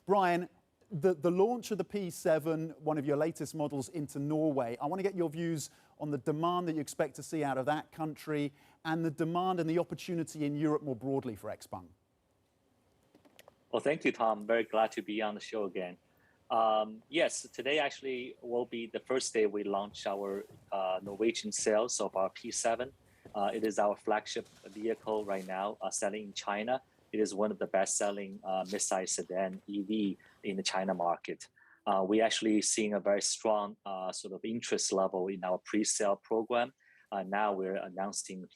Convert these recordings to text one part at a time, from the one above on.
Brian, the launch of the P7, one of your latest models, into Norway, I want to get your views on the demand that you expect to see out of that country and the demand and the opportunity in Europe more broadly for Xpeng. Well, thank you, Tom. Very glad to be on the show again. Yes, today actually will be the first day we launch our Norwegian sales of our P7. It is our flagship vehicle right now, selling in China. It is one of the best-selling mid-size sedan EV in the China market. We actually seeing a very strong sort of interest level in our pre-sale program. Now we're announcing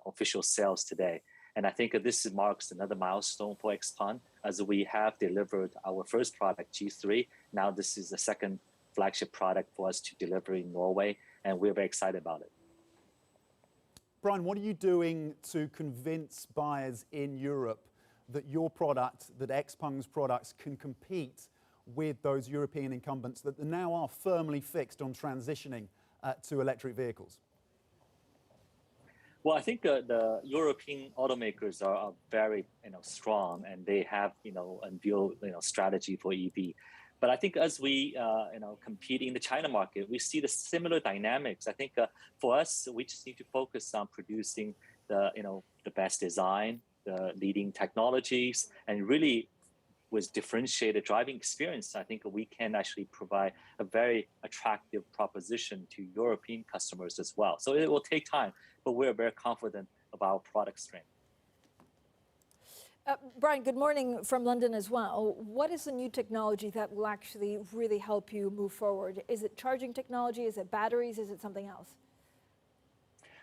official sales today. And I think this marks another milestone for Xpeng as we have delivered our first product, G3. Now this is the second flagship product for us to deliver in Norway, and we're very excited about it. Brian, what are you doing to convince buyers in Europe that your product, that Xpeng's products can compete with those European incumbents that now are firmly fixed on transitioning to electric vehicles? Well, I think the European automakers are very strong, and they have a strategy for EV. But I think as we compete in the China market, we see the similar dynamics. I think for us, we just need to focus on producing the best design, the leading technologies, and really with differentiated driving experience, I think we can actually provide a very attractive proposition to European customers as well. So it will take time, but we're very confident about our product strength. Brian, good morning from London as well. What is the new technology that will actually really help you move forward? Is it charging technology? Is it batteries? Is it something else?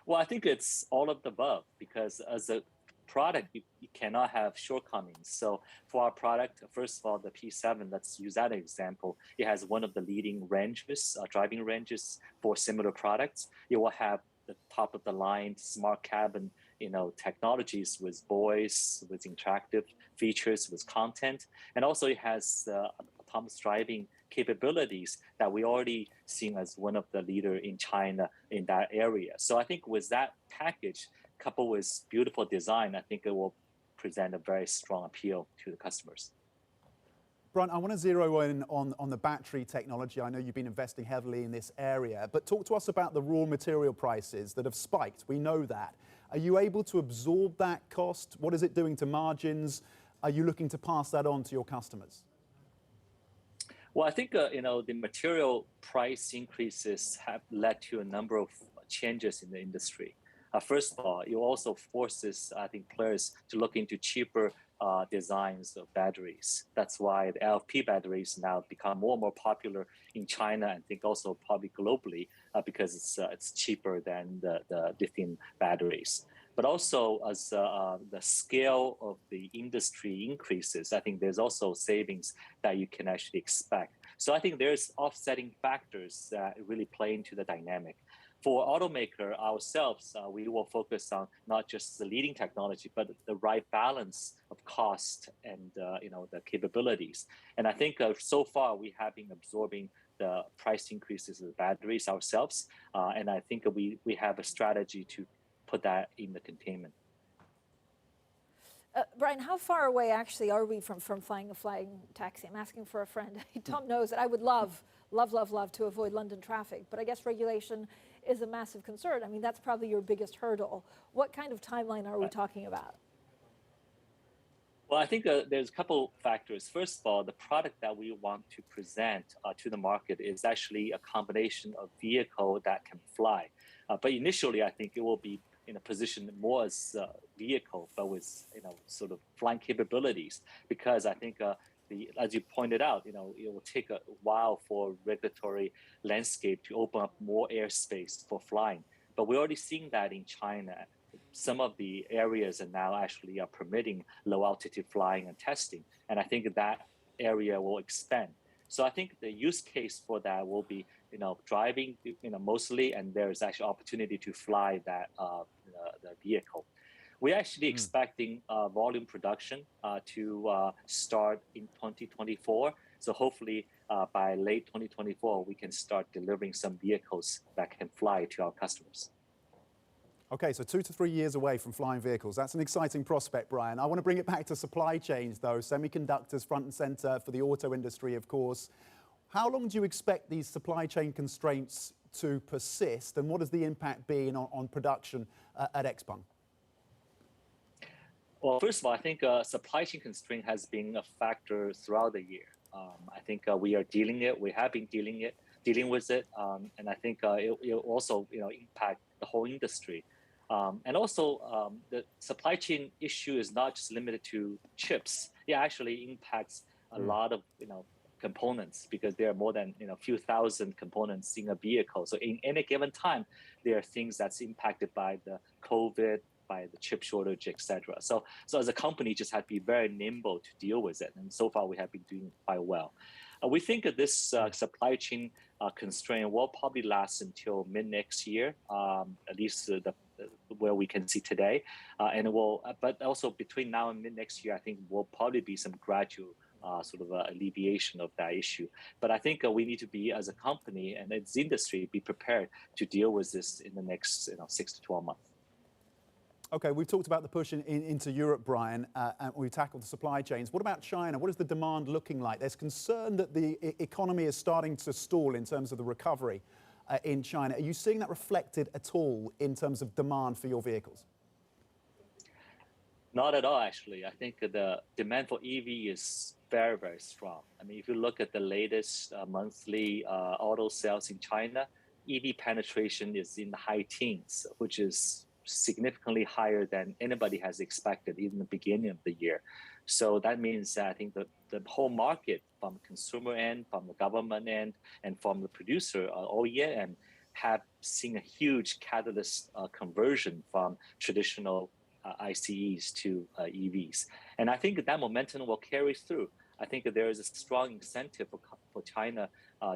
Well, I think it's all of the above, because as a product, you cannot have shortcomings. So for our product, first of all, the P7, let's use that example. It has one of the leading ranges, driving ranges for similar products. It will have the top of the line smart cabin, technologies with voice, with interactive features, with content. And also it has autonomous driving capabilities that we already seen as one of the leader in China in that area. So I think with that package, coupled with beautiful design, I think it will present a very strong appeal to the customers. Brian, I want to zero in on the battery technology. I know you've been investing heavily in this area, but talk to us about the raw material prices that have spiked. We know that. Are you able to absorb that cost? What is it doing to margins? Are you looking to pass that on to your customers? Well, I think the material price increases have led to a number of changes in the industry. First of all, it also forces, I think, players to look into cheaper designs of batteries. That's why the LFP batteries now become more and more popular in China, and I think also probably globally, because it's cheaper than the lithium batteries. But also as the scale of the industry increases, I think there's also savings that you can actually expect. So I think there's offsetting factors that really play into the dynamic. For automaker ourselves, we will focus on not just the leading technology, but the right balance of cost and the capabilities. And I think so far we have been absorbing the price increases of the batteries ourselves, and I think we have a strategy to put that in the containment. Brian, how far away actually are we from flying a flying taxi? I'm asking for a friend. Tom knows that I would love to avoid London traffic, but I guess regulation is a massive concern. I mean, that's probably your biggest hurdle. What kind of timeline are we talking about? Well, I think there's a couple factors. First of all, the product that we want to present to the market is actually a combination of vehicle that can fly. But initially, I think it will be in a position more as a vehicle, but with sort of flying capabilities, because I think as you pointed out, it will take a while for regulatory landscape to open up more airspace for flying. But we're already seeing that in China. Some of the areas are now actually permitting low altitude flying and testing. And I think that area will expand. So I think the use case for that will be, driving, mostly, and there is actually opportunity to fly that the vehicle. We're actually expecting volume production to start in 2024. So hopefully by late 2024, we can start delivering some vehicles that can fly to our customers. Okay, so 2 to 3 years away from flying vehicles. That's an exciting prospect, Brian. I want to bring it back to supply chains, though. Semiconductors front and center for the auto industry, of course. How long do you expect these supply chain constraints to persist, and what has the impact been on production at Xpeng? Well, first of all, I think supply chain constraint has been a factor throughout the year. I think we are we have been dealing with it, and I think it also impact the whole industry. And also, the supply chain issue is not just limited to chips. It actually impacts a lot of components, because there are more than a few thousand components in a vehicle. So in any given time, there are things that's impacted by the COVID, by the chip shortage, etc. So as a company, just have to be very nimble to deal with it. And so far, we have been doing quite well. We think that this supply chain constraint will probably last until mid next year, at least where we can see today. And it will, but also between now and mid next year, I think will probably be some gradual sort of alleviation of that issue. But I think we need to be, as a company and as industry, be prepared to deal with this in the next 6 to 12 months. Okay, we've talked about the push into Europe, Brian, and we tackled the supply chains. What about China? What is the demand looking like? There's concern that the economy is starting to stall in terms of the recovery in China. Are you seeing that reflected at all in terms of demand for your vehicles? Not at all, actually. I think the demand for EV is very, very strong. I mean, if you look at the latest monthly auto sales in China, EV penetration is in the high teens, which is significantly higher than anybody has expected in the beginning of the year. So that means that I think the whole market, from consumer end, from the government end, and from the producer OEM end, have seen a huge catalyst conversion from traditional ICEs to EVs. And I think that momentum will carry through. I think that there is a strong incentive for China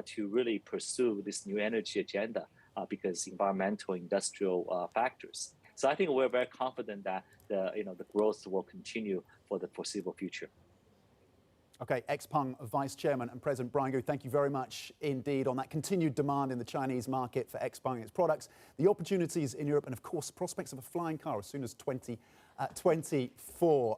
to really pursue this new energy agenda because environmental, industrial factors. So I think we're very confident that the growth will continue for the foreseeable future. Okay, Xpeng Vice Chairman and President Brian Gu, thank you very much indeed on that continued demand in the Chinese market for Xpeng and its products, the opportunities in Europe, and of course prospects of a flying car as soon as 2024.